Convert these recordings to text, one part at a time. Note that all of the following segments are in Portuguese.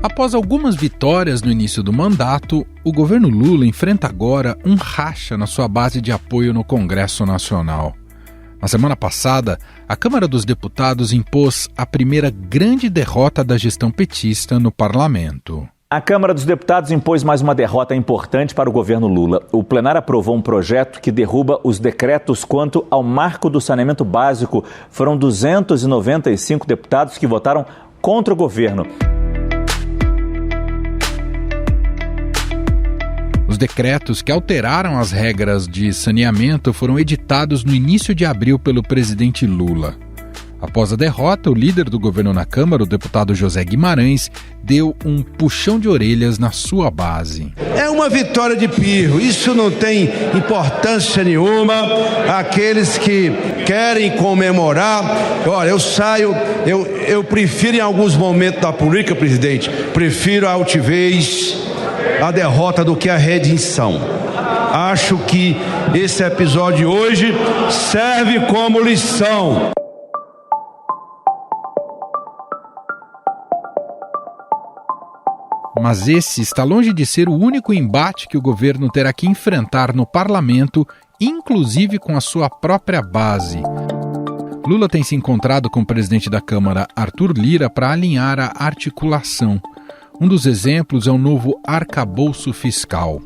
Após algumas vitórias no início do mandato, o governo Lula enfrenta agora um racha na sua base de apoio no Congresso Nacional. Na semana passada, a Câmara dos Deputados impôs a primeira grande derrota da gestão petista no parlamento. A Câmara dos Deputados impôs mais uma derrota importante para o governo Lula. O plenário aprovou um projeto que derruba os decretos quanto ao marco do saneamento básico. Foram 295 deputados que votaram contra o governo. Os decretos que alteraram as regras de saneamento foram editados no início de abril pelo presidente Lula. Após a derrota, o líder do governo na Câmara, o deputado José Guimarães, deu um puxão de orelhas na sua base. É uma vitória de pirro, isso não tem importância nenhuma. Aqueles que querem comemorar, olha, eu prefiro em alguns momentos da política, presidente, prefiro a altivez, a derrota do que a redenção. Acho que esse episódio de hoje serve como lição. Mas esse está longe de ser o único embate que o governo terá que enfrentar no parlamento, inclusive com a sua própria base. Lula tem se encontrado com o presidente da Câmara, Arthur Lira, para alinhar a articulação. Um dos exemplos é o novo arcabouço fiscal.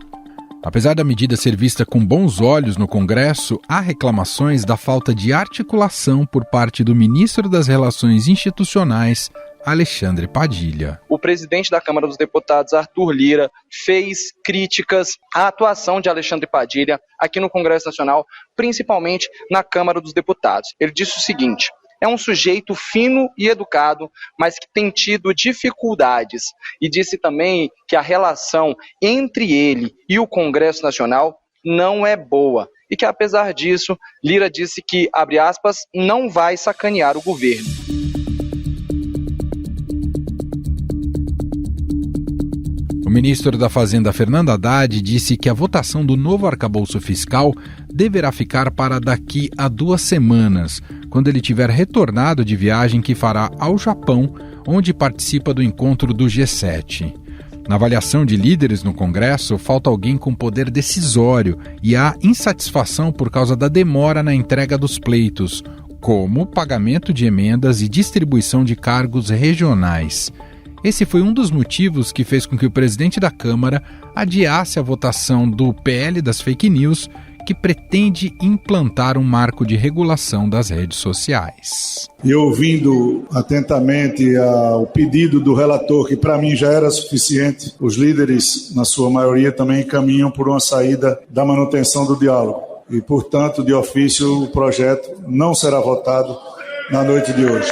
Apesar da medida ser vista com bons olhos no Congresso, há reclamações da falta de articulação por parte do ministro das Relações Institucionais, Alexandre Padilha. O presidente da Câmara dos Deputados, Arthur Lira, fez críticas à atuação de Alexandre Padilha aqui no Congresso Nacional, principalmente na Câmara dos Deputados. Ele disse o seguinte: é um sujeito fino e educado, mas que tem tido dificuldades. E disse também que a relação entre ele e o Congresso Nacional não é boa. E que, apesar disso, Lira disse que, abre aspas, não vai sacanear o governo. O ministro da Fazenda, Fernando Haddad, disse que a votação do novo arcabouço fiscal deverá ficar para daqui a 2 semanas, quando ele tiver retornado de viagem que fará ao Japão, onde participa do encontro do G7. Na avaliação de líderes no Congresso, falta alguém com poder decisório e há insatisfação por causa da demora na entrega dos pleitos, como pagamento de emendas e distribuição de cargos regionais. Esse foi um dos motivos que fez com que o presidente da Câmara adiasse a votação do PL das fake news, que pretende implantar um marco de regulação das redes sociais. E ouvindo atentamente o pedido do relator, que para mim já era suficiente, os líderes, na sua maioria, também caminham por uma saída da manutenção do diálogo. E, portanto, de ofício, o projeto não será votado na noite de hoje.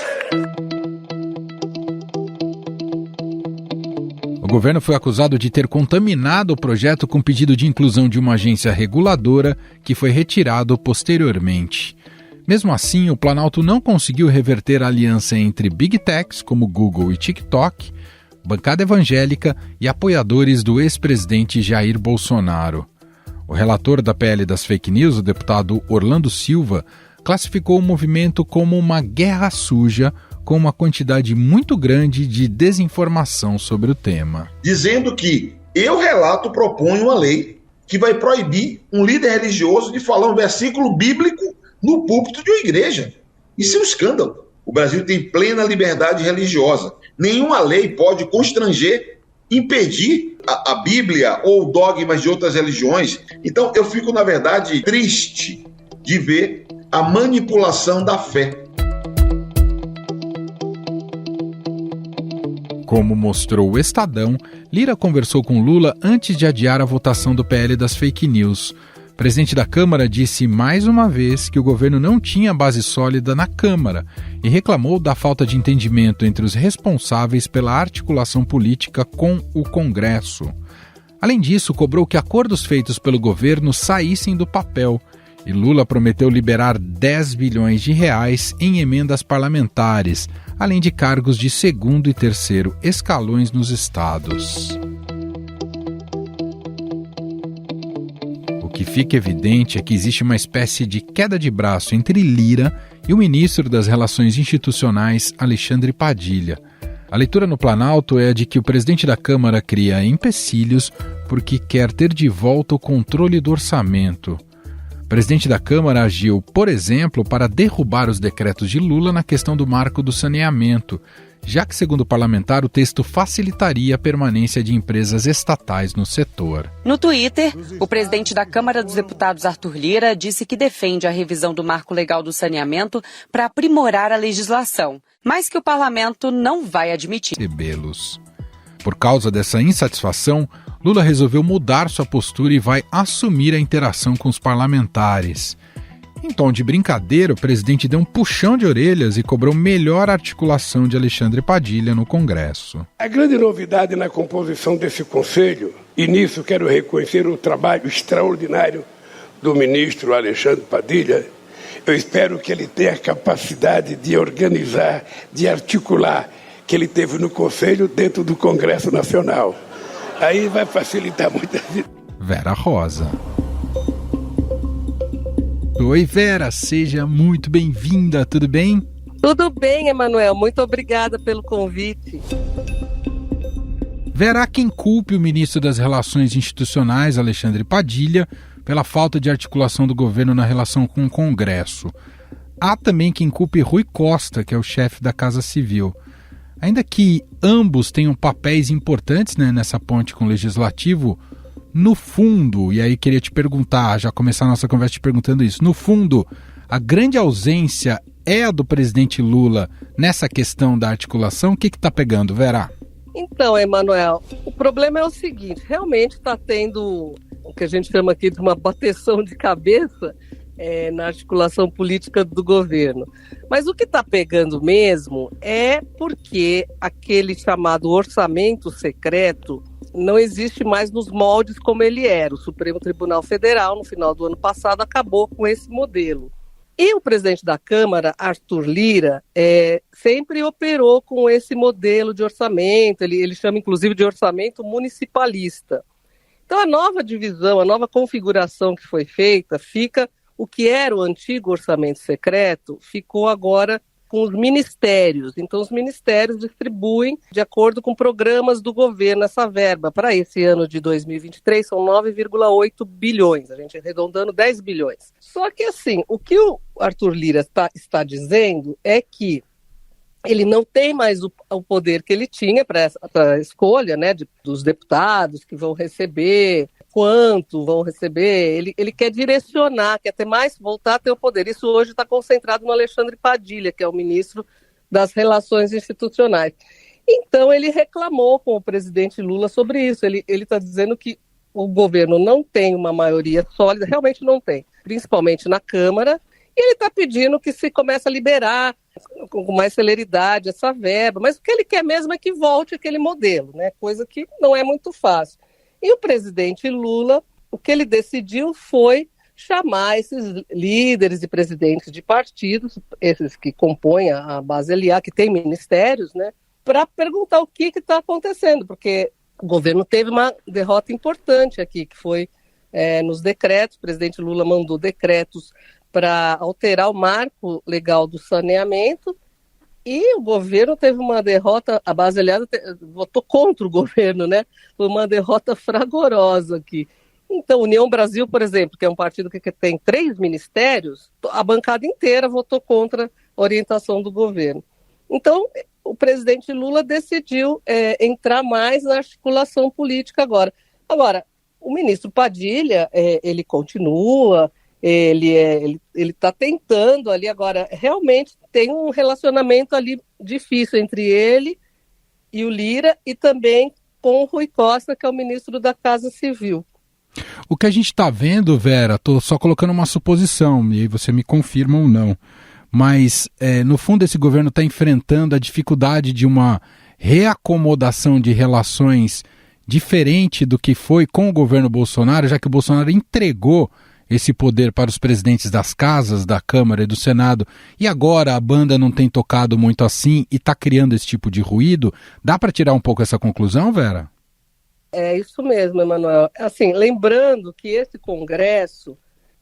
O governo foi acusado de ter contaminado o projeto com pedido de inclusão de uma agência reguladora, que foi retirado posteriormente. Mesmo assim, o Planalto não conseguiu reverter a aliança entre Big Techs, como Google e TikTok, bancada evangélica e apoiadores do ex-presidente Jair Bolsonaro. O relator da PL das fake news, o deputado Orlando Silva, classificou o movimento como uma guerra suja, com uma quantidade muito grande de desinformação sobre o tema. Dizendo que eu proponho uma lei que vai proibir um líder religioso de falar um versículo bíblico no púlpito de uma igreja. Isso é um escândalo. O Brasil tem plena liberdade religiosa. Nenhuma lei pode constranger, impedir a Bíblia ou dogmas de outras religiões. Então eu fico, na verdade, triste de ver a manipulação da fé. Como mostrou o Estadão, Lira conversou com Lula antes de adiar a votação do PL das fake news. O presidente da Câmara disse mais uma vez que o governo não tinha base sólida na Câmara e reclamou da falta de entendimento entre os responsáveis pela articulação política com o Congresso. Além disso, cobrou que acordos feitos pelo governo saíssem do papel. E Lula prometeu liberar 10 bilhões de reais em emendas parlamentares, além de cargos de 2º e 3º escalões nos estados. O que fica evidente é que existe uma espécie de queda de braço entre Lira e o ministro das Relações Institucionais, Alexandre Padilha. A leitura no Planalto é a de que o presidente da Câmara cria empecilhos porque quer ter de volta o controle do orçamento. O presidente da Câmara agiu, por exemplo, para derrubar os decretos de Lula na questão do marco do saneamento, já que, segundo o parlamentar, o texto facilitaria a permanência de empresas estatais no setor. No Twitter, o presidente da Câmara dos Deputados, Arthur Lira, disse que defende a revisão do marco legal do saneamento para aprimorar a legislação, mas que o parlamento não vai admitir. Rebelos. Por causa dessa insatisfação, Lula resolveu mudar sua postura e vai assumir a interação com os parlamentares. Em tom de brincadeira, o presidente deu um puxão de orelhas e cobrou melhor articulação de Alexandre Padilha no Congresso. A grande novidade na composição desse Conselho, e nisso quero reconhecer o trabalho extraordinário do ministro Alexandre Padilha, eu espero que ele tenha a capacidade de organizar, de articular, que ele teve no Conselho dentro do Congresso Nacional. Aí vai facilitar muito a vida. Vera Rosa. Oi, Vera, seja muito bem-vinda, tudo bem? Tudo bem, Emanuel, muito obrigada pelo convite. Vera, há quem culpe o ministro das Relações Institucionais, Alexandre Padilha, pela falta de articulação do governo na relação com o Congresso. Há também quem culpe Rui Costa, que é o chefe da Casa Civil. Ainda que ambos tenham papéis importantes, né, nessa ponte com o Legislativo, no fundo, e aí queria te perguntar, já começar a nossa conversa te perguntando isso, no fundo, a grande ausência é a do presidente Lula nessa questão da articulação? O que está pegando, Vera? Então, Emanuel, o problema é o seguinte, realmente está tendo o que a gente chama aqui de uma bateção de cabeça na articulação política do governo. Mas o que está pegando mesmo é porque aquele chamado orçamento secreto não existe mais nos moldes como ele era. O Supremo Tribunal Federal, no final do ano passado, acabou com esse modelo. E o presidente da Câmara, Arthur Lira, sempre operou com esse modelo de orçamento, ele chama inclusive de orçamento municipalista. Então a nova divisão, a nova configuração que foi feita, fica o que era o antigo orçamento secreto, ficou agora com os ministérios. Então os ministérios distribuem de acordo com programas do governo essa verba. Para esse ano de 2023 são 9,8 bilhões, a gente arredondando 10 bilhões. Só que assim, o que o Arthur Lira está dizendo é que ele não tem mais o poder que ele tinha para a escolha, né, dos deputados que vão receber, quanto vão receber. Ele quer direcionar, quer ter mais, voltar a ter o poder. Isso hoje está concentrado no Alexandre Padilha, que é o ministro das Relações Institucionais. Então ele reclamou com o presidente Lula sobre isso. Ele está dizendo que o governo não tem uma maioria sólida, realmente não tem, principalmente na Câmara, e ele está pedindo que se comece a liberar com mais celeridade essa verba, mas o que ele quer mesmo é que volte aquele modelo, né? Coisa que não é muito fácil. E o presidente Lula, o que ele decidiu foi chamar esses líderes e presidentes de partidos, esses que compõem a base LA, que tem ministérios, né, para perguntar o que está acontecendo, porque o governo teve uma derrota importante aqui, que foi nos decretos. O presidente Lula mandou decretos para alterar o marco legal do saneamento, e o governo teve uma derrota, a base aliada votou contra o governo, né? Foi uma derrota fragorosa aqui. Então, União Brasil, por exemplo, que é um partido que tem 3 ministérios, a bancada inteira votou contra a orientação do governo. Então, o presidente Lula decidiu entrar mais na articulação política agora. Agora, o ministro Padilha, ele continua, ele está tentando ali agora, realmente tem um relacionamento ali difícil entre ele e o Lira e também com o Rui Costa, que é o ministro da Casa Civil. O que a gente está vendo, Vera, estou só colocando uma suposição, e aí você me confirma ou não, mas no fundo esse governo está enfrentando a dificuldade de uma reacomodação de relações diferente do que foi com o governo Bolsonaro, já que o Bolsonaro entregou esse poder para os presidentes das casas, da Câmara e do Senado, e agora a banda não tem tocado muito assim e está criando esse tipo de ruído. Dá para tirar um pouco essa conclusão, Vera? É isso mesmo, Emanuel. Assim, lembrando que esse Congresso,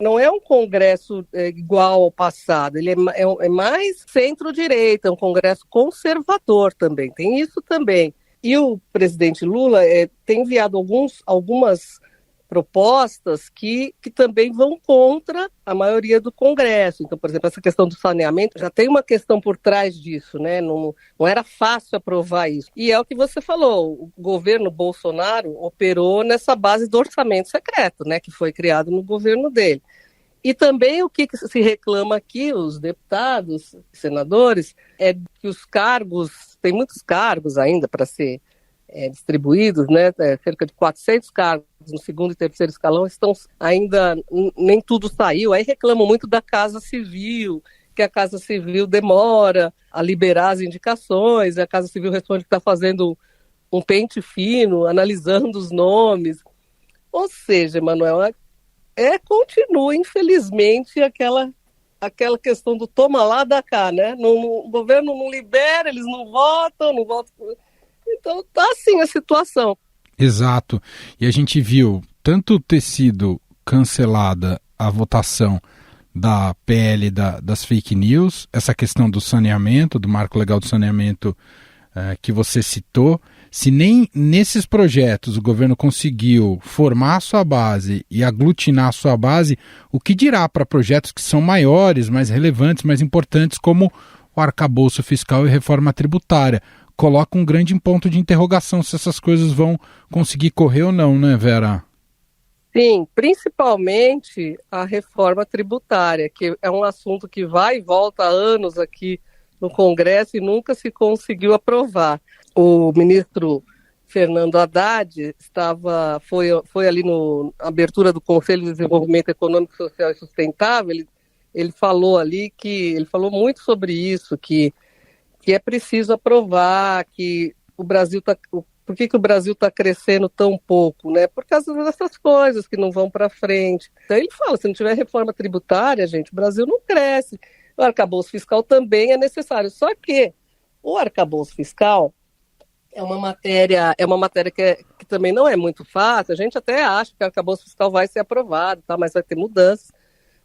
não é um Congresso igual ao passado, ele é mais centro-direita, é um Congresso conservador também, tem isso também. E o presidente Lula tem enviado algumas propostas que também vão contra a maioria do Congresso. Então, por exemplo, essa questão do saneamento, já tem uma questão por trás disso, né? Não era fácil aprovar isso. E é o que você falou, o governo Bolsonaro operou nessa base do orçamento secreto, né? Que foi criado no governo dele. E também o que se reclama aqui, os deputados, senadores, é que os cargos, tem muitos cargos ainda para ser distribuídos, né? Cerca de 400 cargos no segundo e terceiro escalão estão ainda, nem tudo saiu. Aí reclamam muito da Casa Civil, que a Casa Civil demora a liberar as indicações, a Casa Civil responde que está fazendo um pente fino, analisando os nomes. Ou seja, Emanuel, continua, infelizmente, aquela questão do toma lá, dá cá, né? O governo não libera, eles não votam. Então tá assim a situação. Exato. E a gente viu tanto ter sido cancelada a votação da PL das fake news, essa questão do saneamento, do marco legal do saneamento que você citou, se nem nesses projetos o governo conseguiu formar a sua base e aglutinar a sua base, o que dirá para projetos que são maiores, mais relevantes, mais importantes, como o arcabouço fiscal e reforma tributária? Coloca um grande ponto de interrogação se essas coisas vão conseguir correr ou não, né, Vera? Sim, principalmente a reforma tributária, que é um assunto que vai e volta há anos aqui no Congresso e nunca se conseguiu aprovar. O ministro Fernando Haddad foi ali na abertura do Conselho de Desenvolvimento Econômico, Social e Sustentável, ele falou ali ele falou muito sobre isso, que é preciso aprovar, que o Brasil por que o Brasil está crescendo tão pouco, né? Por causa dessas coisas que não vão para frente. Então ele fala, se não tiver reforma tributária, gente, o Brasil não cresce. O arcabouço fiscal também é necessário. Só que o arcabouço fiscal é uma matéria que também não é muito fácil. A gente até acha que o arcabouço fiscal vai ser aprovado, tá? Mas vai ter mudanças.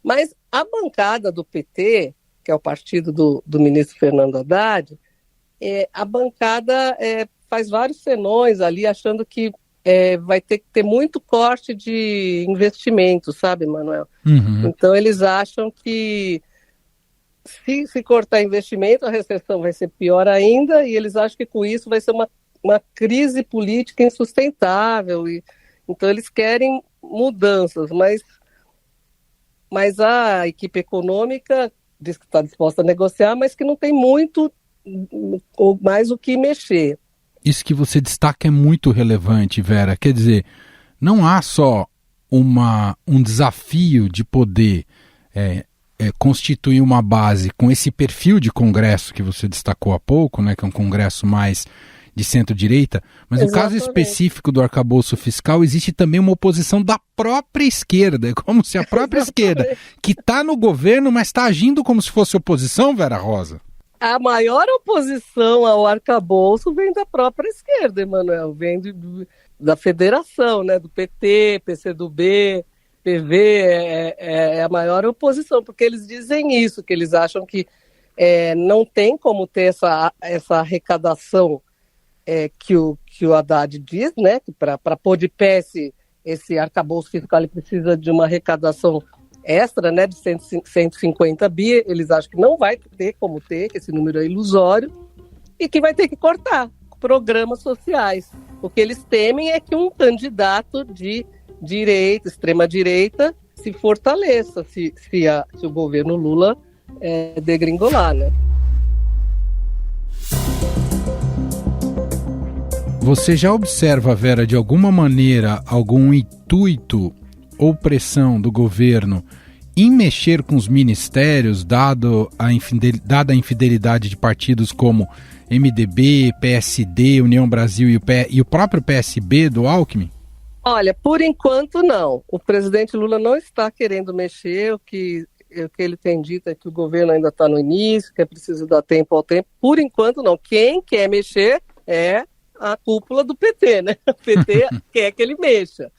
Mas a bancada do PT, que é o partido do ministro Fernando Haddad, a bancada faz vários senões ali, achando que vai ter que ter muito corte de investimento, sabe, Manuel? Uhum. Então eles acham que se cortar investimento, a recessão vai ser pior ainda, e eles acham que com isso vai ser uma crise política insustentável. Então eles querem mudanças, mas a equipe econômica diz que está disposta a negociar, mas que não tem muito ou mais o que mexer. Isso que você destaca é muito relevante, Vera. Quer dizer, não há só um desafio de poder constituir uma base com esse perfil de Congresso que você destacou há pouco, né, que é um Congresso mais de centro-direita, mas no caso específico do arcabouço fiscal existe também uma oposição da própria esquerda, é como se a própria esquerda, que está no governo, mas está agindo como se fosse oposição, Vera Rosa. A maior oposição ao arcabouço vem da própria esquerda, Emanuel, vem da federação, né, do PT, PCdoB, PV, é a maior oposição, porque eles dizem isso, que eles acham que não tem como ter essa arrecadação que o Haddad diz, né, que para pôr de pé esse arcabouço fiscal ele precisa de uma arrecadação extra, né, de 150 bi, eles acham que não vai ter como ter, que esse número é ilusório, e que vai ter que cortar programas sociais. O que eles temem é que um candidato de direita, extrema-direita, se fortaleça, se o governo Lula degringolar, né? Você já observa, Vera, de alguma maneira, algum intuito ou pressão do governo em mexer com os ministérios, dada a infidelidade de partidos como MDB, PSD, União Brasil e o próprio PSB do Alckmin? Olha, por enquanto não. O presidente Lula não está querendo mexer, o que ele tem dito é que o governo ainda está no início, que é preciso dar tempo ao tempo. Por enquanto não. Quem quer mexer é a cúpula do PT, né? O PT quer que ele mexa.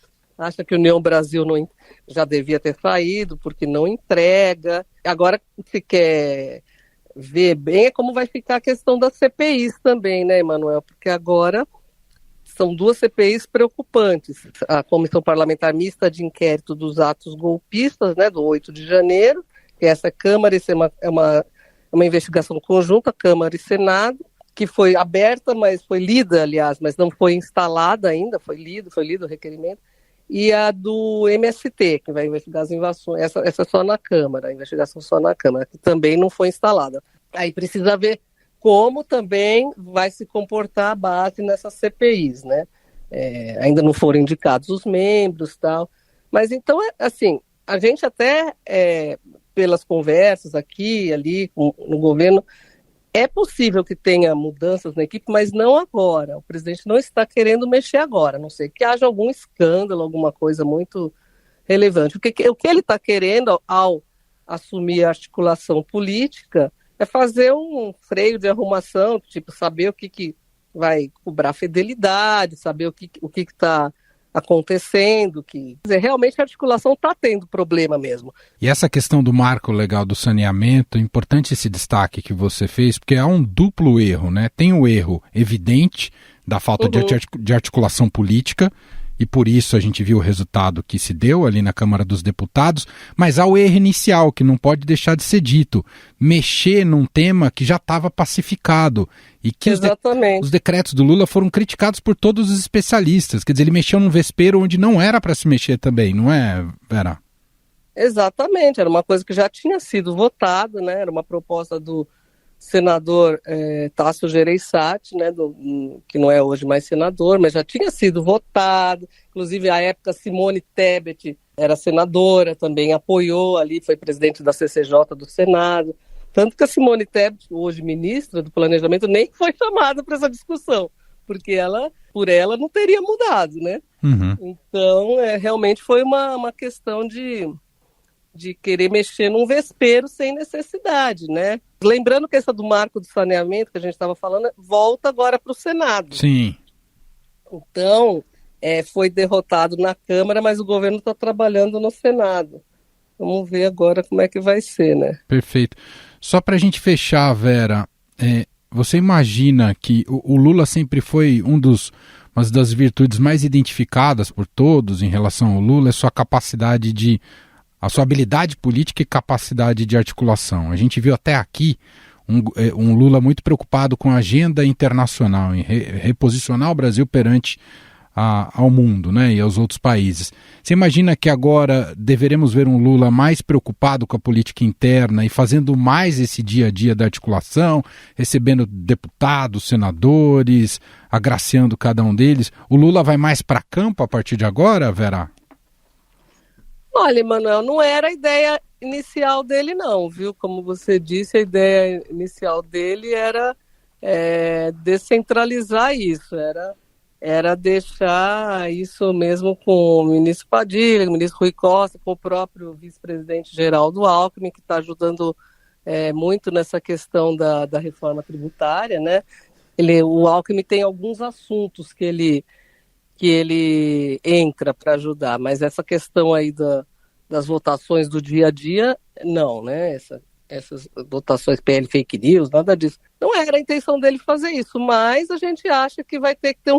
acha que a União Brasil não, já devia ter saído porque não entrega. Agora, se quer ver bem, é como vai ficar a questão das CPIs também, né, Emanuel? Porque agora são 2 CPIs preocupantes. A Comissão Parlamentar Mista de Inquérito dos Atos Golpistas, né, do 8 de janeiro, que essa Câmara, isso é uma investigação conjunta, Câmara e Senado, que foi aberta, mas foi lida, aliás, mas não foi instalada ainda, foi lido o requerimento, e a do MST, que vai investigar as invasões, essa é só na Câmara, a investigação só na Câmara, que também não foi instalada. Aí precisa ver como também vai se comportar a base nessas CPIs, né? Ainda não foram indicados os membros e tal, mas então, assim, a gente até, pelas conversas aqui e ali no governo, é possível que tenha mudanças na equipe, mas não agora. O presidente não está querendo mexer agora, a não ser que haja algum escândalo, alguma coisa muito relevante. O que ele está querendo ao assumir a articulação política é fazer um freio de arrumação, tipo, saber o que vai cobrar fidelidade, saber o que está acontecendo, quer dizer, realmente a articulação está tendo problema mesmo. E essa questão do marco legal do saneamento, é importante esse destaque que você fez, porque há um duplo erro, né? Tem o erro evidente da falta de articulação política, e por isso a gente viu o resultado que se deu ali na Câmara dos Deputados, mas há o erro inicial, que não pode deixar de ser dito, mexer num tema que já estava pacificado, e que os decretos do Lula foram criticados por todos os especialistas, quer dizer, ele mexeu num vespeiro onde não era para se mexer também, não é, Vera? Exatamente, era uma coisa que já tinha sido votada, né? Era uma proposta do senador Tasso Gereissati, né, que não é hoje mais senador, mas já tinha sido votado, inclusive à época Simone Tebet era senadora, também apoiou ali, foi presidente da CCJ do Senado, tanto que a Simone Tebet, hoje ministra do Planejamento, nem foi chamada para essa discussão, porque por ela não teria mudado, né? Então, realmente foi uma questão de querer mexer num vespeiro sem necessidade, né? Lembrando que essa do marco do saneamento que a gente estava falando volta agora para o Senado. Sim. Então, foi derrotado na Câmara, mas o governo está trabalhando no Senado. Vamos ver agora como é que vai ser, né? Perfeito. Só para a gente fechar, Vera, você imagina que o Lula sempre foi uma das virtudes mais identificadas por todos em relação ao Lula, é sua capacidade a sua habilidade política e capacidade de articulação. A gente viu até aqui um Lula muito preocupado com a agenda internacional, em reposicionar o Brasil perante ao mundo, né, e aos outros países. Você imagina que agora deveremos ver um Lula mais preocupado com a política interna e fazendo mais esse dia a dia da articulação, recebendo deputados, senadores, agraciando cada um deles? O Lula vai mais para campo a partir de agora, Vera? Olha, Emanuel, não era a ideia inicial dele não, viu? Como você disse, a ideia inicial dele era descentralizar isso, era deixar isso mesmo com o ministro Padilha, o ministro Rui Costa, com o próprio vice-presidente Geraldo Alckmin, que está ajudando muito nessa questão da reforma tributária, né? O Alckmin tem alguns assuntos que ele entra para ajudar, mas essa questão aí das votações do dia a dia, não, né? Essas votações PL fake news, nada disso. Não era a intenção dele fazer isso, mas a gente acha que vai ter que ter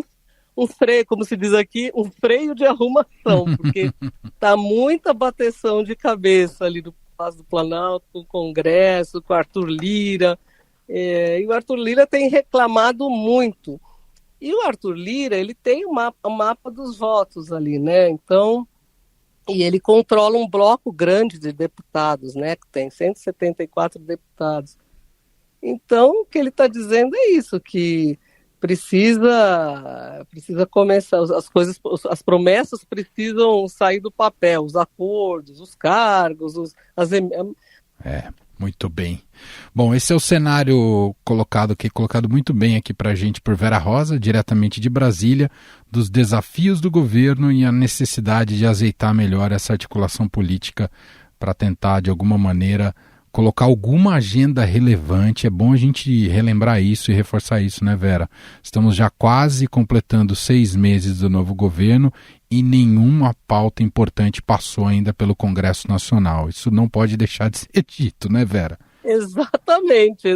um freio, como se diz aqui, um freio de arrumação, porque tá muita bateção de cabeça ali do Palácio do Planalto, com o Congresso, com o Arthur Lira, e o Arthur Lira tem reclamado muito. E o Arthur Lira, ele tem o mapa dos votos ali, né? Então, e ele controla um bloco grande de deputados, né? Que tem 174 deputados. Então, o que ele está dizendo é isso, que precisa começar, as promessas precisam sair do papel, os acordos, os cargos, Muito bem. Bom, esse é o cenário colocado muito bem aqui para a gente por Vera Rosa, diretamente de Brasília, dos desafios do governo e a necessidade de azeitar melhor essa articulação política para tentar, de alguma maneira, colocar alguma agenda relevante. É bom a gente relembrar isso e reforçar isso, né, Vera? Estamos já quase completando 6 meses do novo governo e nenhuma pauta importante passou ainda pelo Congresso Nacional. Isso não pode deixar de ser dito, né, Vera? Exatamente,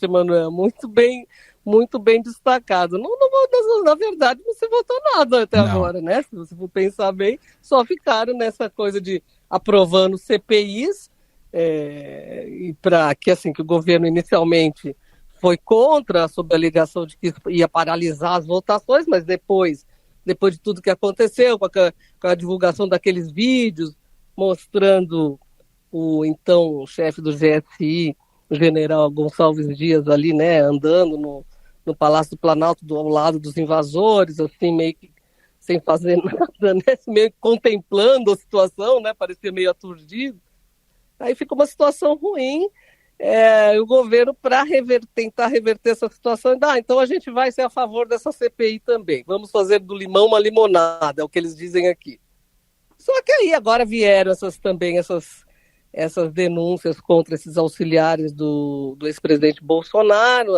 Emanuel. Muito bem destacado. Na verdade, não se votou nada até agora, né? Se você for pensar bem, só ficaram nessa coisa de aprovando CPIs, e para que o governo inicialmente foi contra, sob a alegação de que ia paralisar as votações, mas depois de tudo que aconteceu, com a divulgação daqueles vídeos mostrando o então chefe do GSI, o general Gonçalves Dias, ali, né, andando no Palácio do Planalto ao lado dos invasores, assim, meio que sem fazer nada, né, meio que contemplando a situação, né, parecia meio aturdido. Aí ficou uma situação ruim, o governo, para tentar reverter essa situação, então a gente vai ser a favor dessa CPI também, vamos fazer do limão uma limonada, é o que eles dizem aqui. Só que aí agora vieram essas denúncias contra esses auxiliares do ex-presidente Bolsonaro,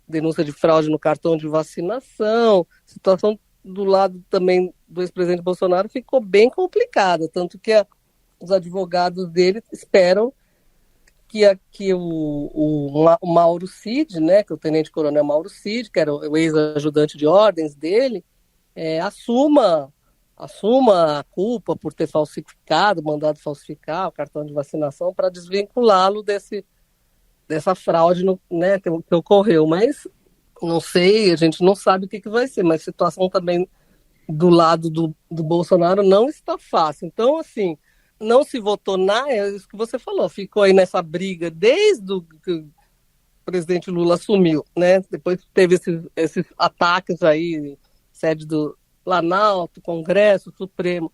denúncia de fraude no cartão de vacinação, situação do lado também do ex-presidente Bolsonaro ficou bem complicada, tanto que os advogados dele esperam que o Mauro Cid, né, que é o tenente-coronel Mauro Cid, que era o ex-ajudante de ordens dele, assuma a culpa por ter mandado falsificar o cartão de vacinação para desvinculá-lo dessa fraude, né, que ocorreu. Mas não sei, a gente não sabe o que vai ser, mas a situação também do lado do Bolsonaro não está fácil. Então, assim, não se votou é isso que você falou, ficou aí nessa briga desde que o presidente Lula assumiu, né? Depois teve esses ataques aí, sede do Planalto, Congresso, Supremo.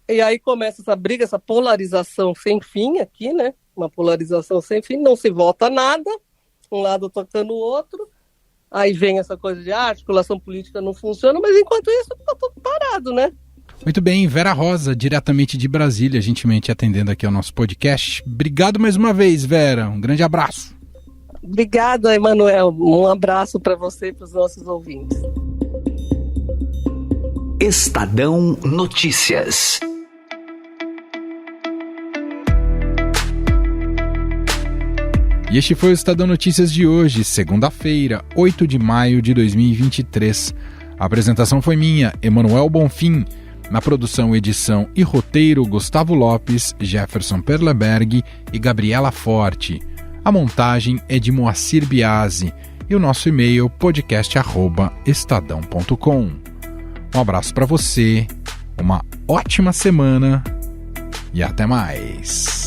E aí começa essa briga, essa polarização sem fim aqui, né? Uma polarização sem fim, não se vota nada, um lado tocando o outro. Aí vem essa coisa de articulação política não funciona, mas enquanto isso tá tudo parado, né? Muito bem, Vera Rosa, diretamente de Brasília, gentilmente atendendo aqui ao nosso podcast. Obrigado mais uma vez, Vera. Um grande abraço. Obrigada, Emanuel. Um abraço para você e para os nossos ouvintes. Estadão Notícias. E este foi o Estadão Notícias de hoje, segunda-feira, 8 de maio de 2023. A apresentação foi minha, Emanuel Bonfim. Na produção, edição e roteiro, Gustavo Lopes, Jefferson Perleberg e Gabriela Forte. A montagem é de Moacir Biasi e o nosso e-mail podcast@estadão.com. Um abraço para você, uma ótima semana e até mais.